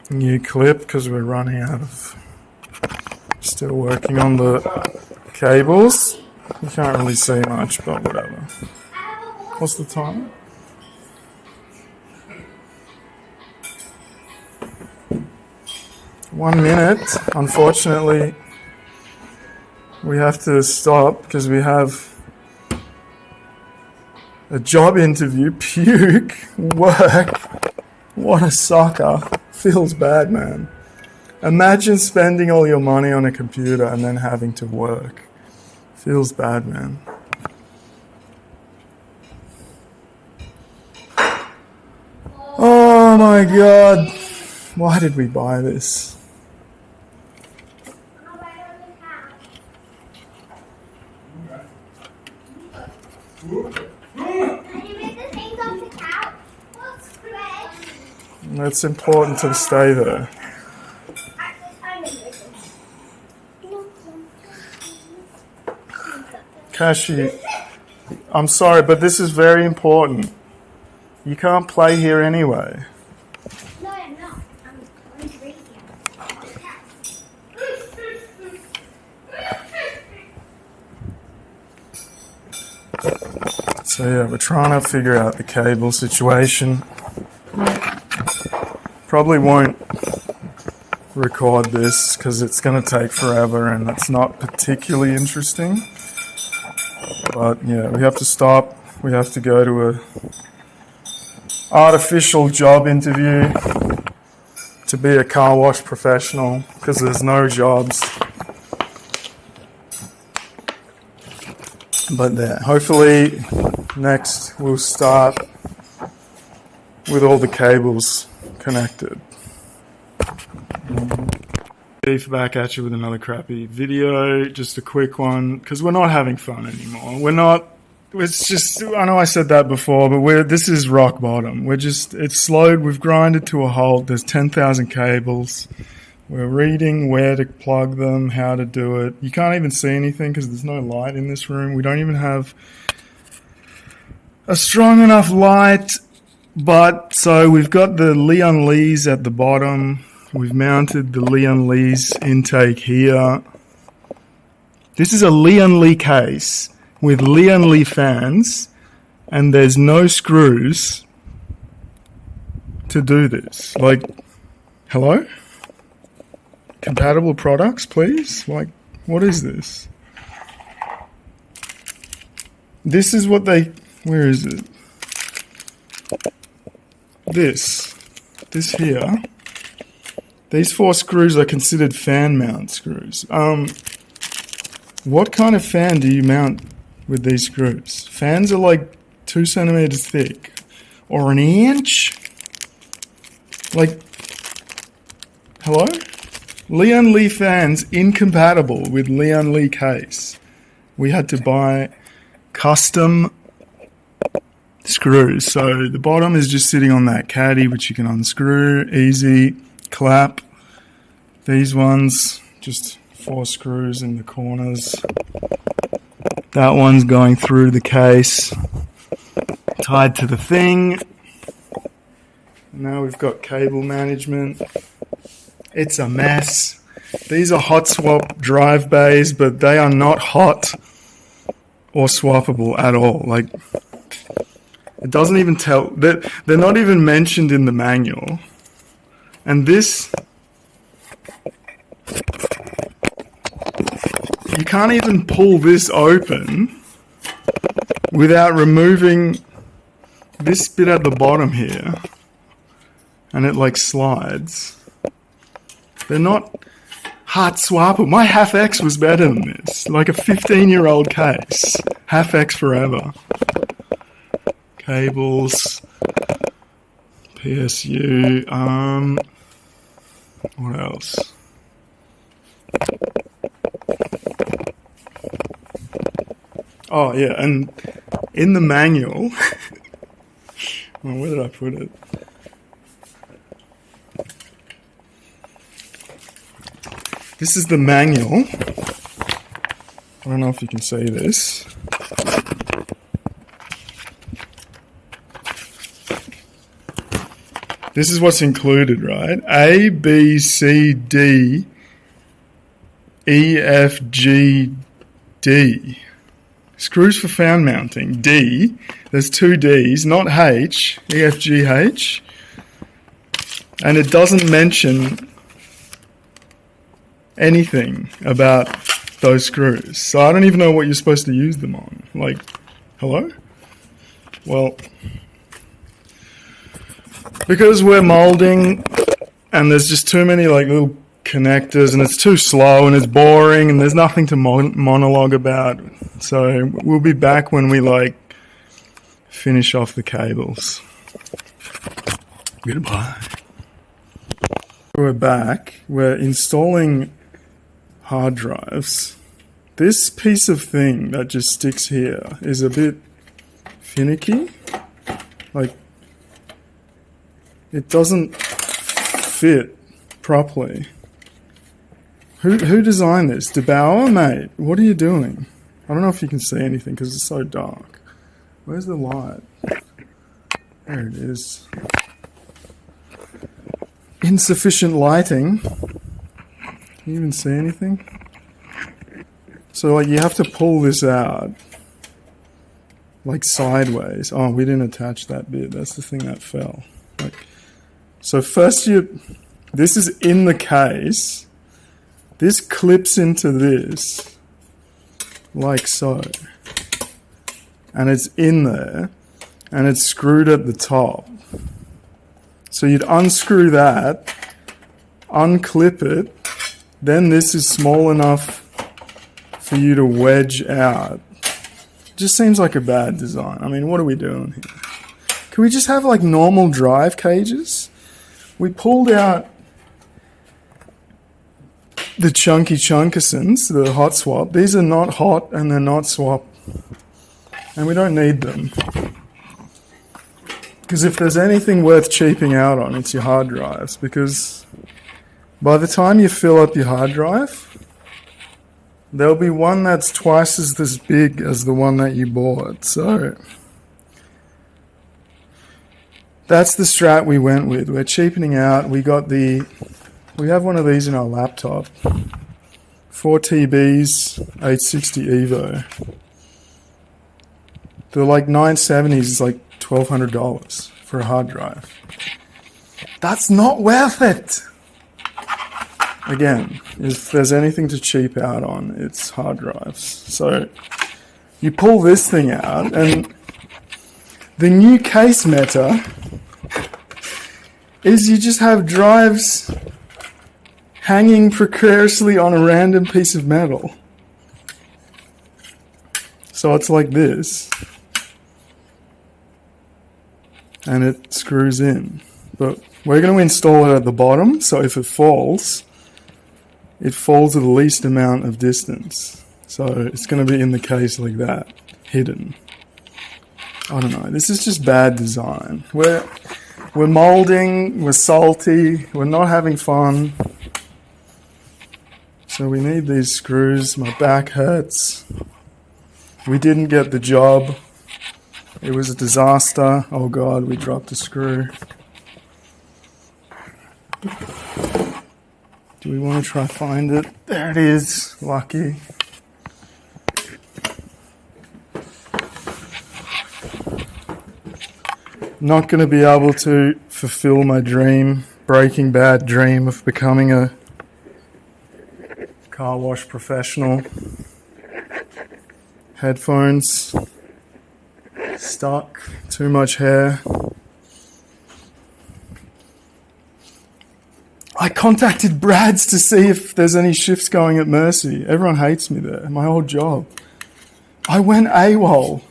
new clip because we're running out of. Still working on the cables. You can't really see much, but whatever. What's the time? One minute. Unfortunately, we have to stop because we have a job interview. Puke. Work. What a sucker. Feels bad, man. Imagine spending all your money on a computer and then having to work. Feels bad, man. Oh my god. Why did we buy this? It's important to stay there. Kashi, I'm sorry, but this is very important. You can't play here anyway. No, I'm not. I'm going to read you. So yeah, we're trying to figure out the cable situation. Probably won't record this because it's going to take forever and it's not particularly interesting. But yeah, we have to stop. We have to go to a artificial job interview to be a car wash professional because there's no jobs. But yeah, hopefully next we'll start with all the cables connected. Beef back at you with another crappy video, just a quick one, because we're not having fun anymore. It's just, I know I said that before, but this is rock bottom. It's slowed, we've grinded to a halt, there's 10,000 cables. We're reading where to plug them, how to do it. You can't even see anything because there's no light in this room. We don't even have a strong enough light, but so we've got the Leon Lees at the bottom. We've mounted the Leon Lee's intake here. This is a Leon Lee case with Leon Lee fans, and there's no screws to do this. Like, hello? Compatible products, please? Like, what is this? This is what they... Where is it? This here. These 4 screws are considered fan mount screws. What kind of fan do you mount with these screws? Fans are like 2 centimeters thick. Or an inch? Like, hello? Leon Lee fans incompatible with Leon Lee case. We had to buy custom screws. So the bottom is just sitting on that caddy, which you can unscrew, easy. Clap. These ones, just 4 screws in the corners. That one's going through the case, tied to the thing. Now we've got cable management. It's a mess. These are hot swap drive bays, but they are not hot or swappable at all. Like, it doesn't even tell. They're not even mentioned in the manual. And this, you can't even pull this open without removing this bit at the bottom here. And it like slides. They're not hot swappable. My half X was better than this. Like a 15-year-old case. Half X forever. Cables. PSU. What else? Oh yeah, and in the manual, well, where did I put it? This is the manual. I don't know if you can see this. This is what's included, right? A, B, C, D, E, F, G, D. Screws for fan mounting. D. There's 2 Ds, not H. E, F, G, H. And it doesn't mention anything about those screws. So I don't even know what you're supposed to use them on. Like, hello? Well, because we're molding and there's just too many like little connectors and it's too slow and it's boring and there's nothing to monologue about. So we'll be back when we like finish off the cables. Goodbye. We're back. We're installing hard drives. This piece of thing that just sticks here is a bit finicky. Like, it doesn't fit properly. Who designed this? DeBauer, mate? What are you doing? I don't know if you can see anything because it's so dark. Where's the light? There it is. Insufficient lighting. Can you even see anything? So like you have to pull this out like sideways. Oh, we didn't attach that bit. That's the thing that fell. Like, so first this is in the case. This clips into this like so. And it's in there and it's screwed at the top. So you'd unscrew that, unclip it, then this is small enough for you to wedge out. It just seems like a bad design. I mean, what are we doing here? Can we just have like normal drive cages? We pulled out the chunky chunkisons, the hot swap. These are not hot and they're not swap. And we don't need them. Because if there's anything worth cheaping out on, it's your hard drives. Because by the time you fill up your hard drive, there'll be one that's twice as this big as the one that you bought. So that's the strat we went with. We're cheapening out. We have one of these in our laptop. 4 TBs, 860 Evo. The like 970s is like $1,200 for a hard drive. That's not worth it. Again, if there's anything to cheap out on, it's hard drives. So you pull this thing out, and the new case meta is you just have drives hanging precariously on a random piece of metal. So it's like this. And it screws in. But we're going to install it at the bottom, so if it falls at the least amount of distance. So it's going to be in the case like that, hidden. I don't know, this is just bad design. We're molding, we're salty, we're not having fun. So we need these screws, my back hurts. We didn't get the job. It was a disaster. Oh God, we dropped a screw. Do we want to try find it? There it is. Lucky. Not going to be able to fulfill my dream, Breaking Bad dream of becoming a car wash professional. Headphones stuck, too much hair. I contacted Brad's to see if there's any shifts going at Mercy. Everyone hates me there, my old job. I went AWOL.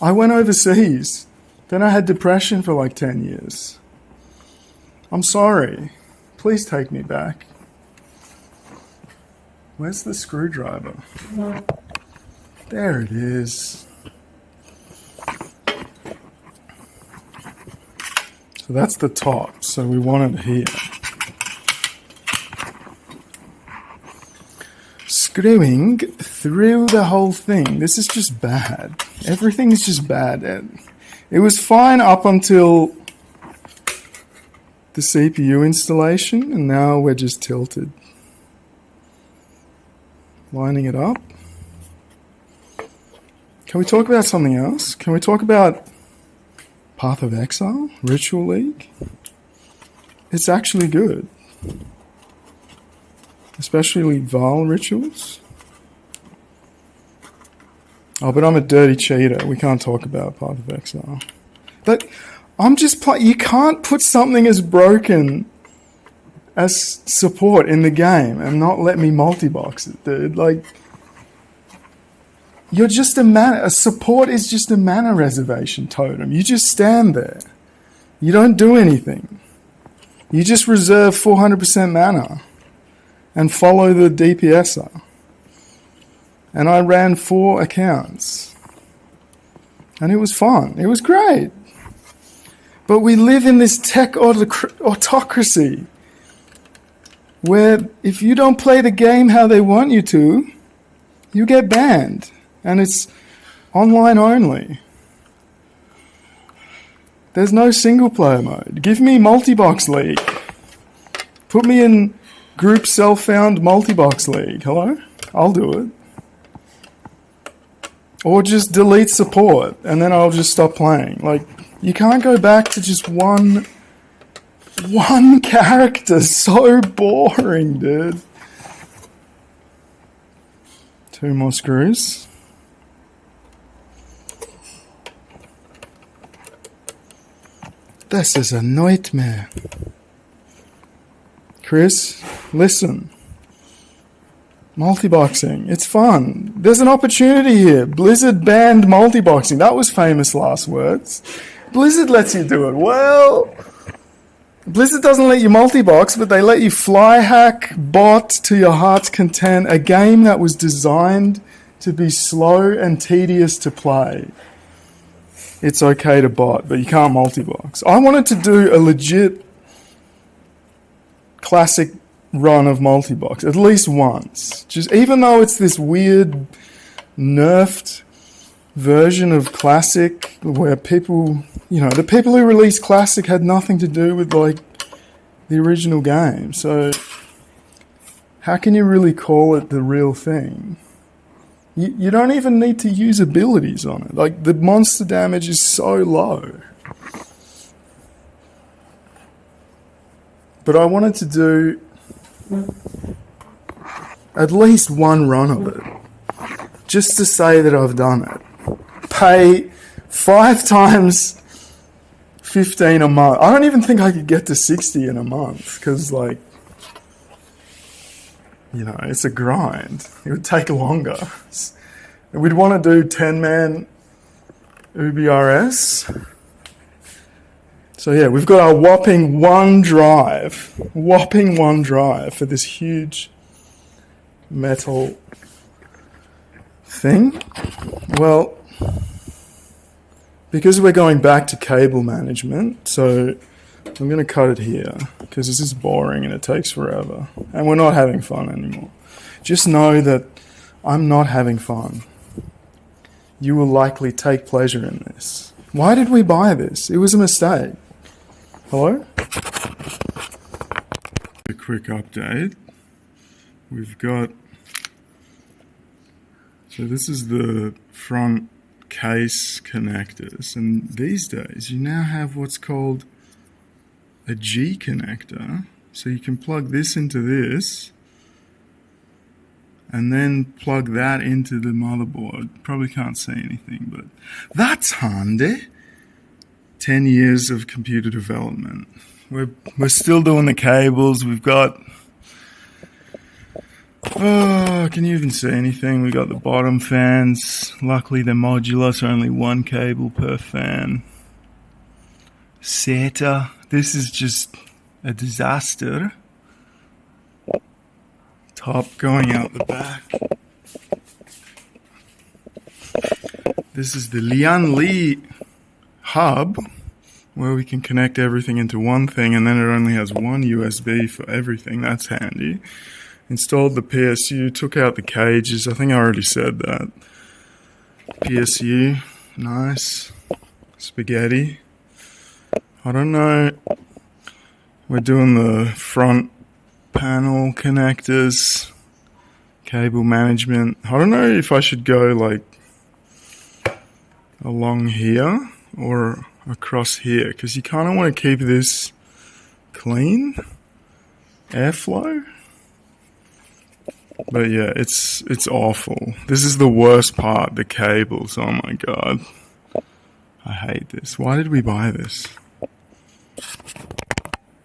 I went overseas. Then I had depression for like 10 years. I'm sorry. Please take me back. Where's the screwdriver? There it is. So that's the top, so we want it here. Screwing through the whole thing. This is just bad. Everything is just bad. It was fine up until the CPU installation, and now we're just tilted. Lining it up. Can we talk about something else? Can we talk about Path of Exile, Ritual League? It's actually good. Especially Val rituals. Oh, but I'm a dirty cheater. We can't talk about Path of Exile. But I'm just you can't put something as broken as support in the game and not let me multi-box it, dude. Like, you're just a support is just a mana reservation totem. You just stand there. You don't do anything. You just reserve 400% mana and follow the DPSer. And I ran 4 accounts. And it was fun. It was great. But we live in this tech autocracy where if you don't play the game how they want you to, you get banned. And it's online only. There's no single player mode. Give me multi-box league. Put me in group self-found multi-box league. Hello? I'll do it. Or just delete support, and then I'll just stop playing. Like, you can't go back to just one character. So boring, dude. 2 more screws. This is a nightmare. Chris, listen. Multiboxing. It's fun. There's an opportunity here. Blizzard banned multiboxing. That was famous last words. Blizzard lets you do it. Well, Blizzard doesn't let you multibox, but they let you fly hack bot to your heart's content. A game that was designed to be slow and tedious to play. It's okay to bot, but you can't multibox. I wanted to do a legit classic run of multi-box at least once, just even though it's this weird nerfed version of classic where people, the people who released classic had nothing to do with like the original game, so how can you really call it the real thing? You don't even need to use abilities on it. Like, the monster damage is so low. But I wanted to do at least one run of it, just to say that I've done it. Pay 5 times 15 a month. I don't even think I could get to 60 in a month, because, like, it's a grind. It would take longer. We'd want to do 10-man UBRS. So yeah, we've got our whopping one drive for this huge metal thing. Well, because we're going back to cable management, so I'm going to cut it here because this is boring and it takes forever. And we're not having fun anymore. Just know that I'm not having fun. You will likely take pleasure in this. Why did we buy this? It was a mistake. Hello? A quick update. We've got... So this is the front case connectors. And these days you now have what's called a G connector. So you can plug this into this and then plug that into the motherboard. Probably can't see anything, but that's handy. 10 years of computer development. We're still doing the cables. We've got... Oh, can you even see anything? We've got the bottom fans. Luckily they're modular, so only 1 cable per fan. SATA. This is just a disaster. Top going out the back. This is the Lian Li hub, where we can connect everything into one thing, and then it only has 1 USB for everything. That's handy. Installed the PSU, took out the cages. I think I already said that. PSU, nice. Spaghetti. I don't know We're doing the front panel connectors, cable management. I don't know if I should go like along here or across here, because you kind of want to keep this clean, airflow. But yeah, it's awful. This is the worst part, the cables. Oh my god. I hate this. Why did we buy this?